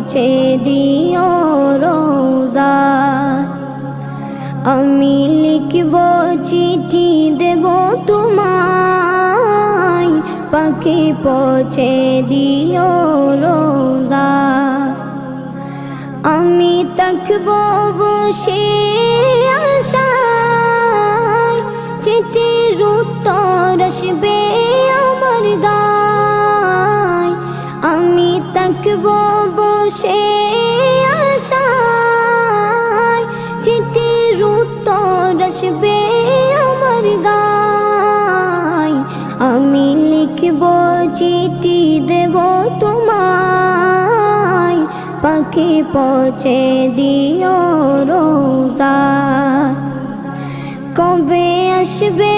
পৌঁছে দিও রোজা। আমি লিখব চিঠি দেব তোমায়, পাখি পৌঁছে দিও রোজা। আমি থাকব বসে আশায়, চিঠির উত্তর আসবে আমার গায়। আমি থাকব বসে আশায়, চিঠির উত্তর আসবে আমার গায়। আমি লিখব চিঠি দেব তোমায়, পাখি পৌঁছে দিও রোজা। কবে আসবে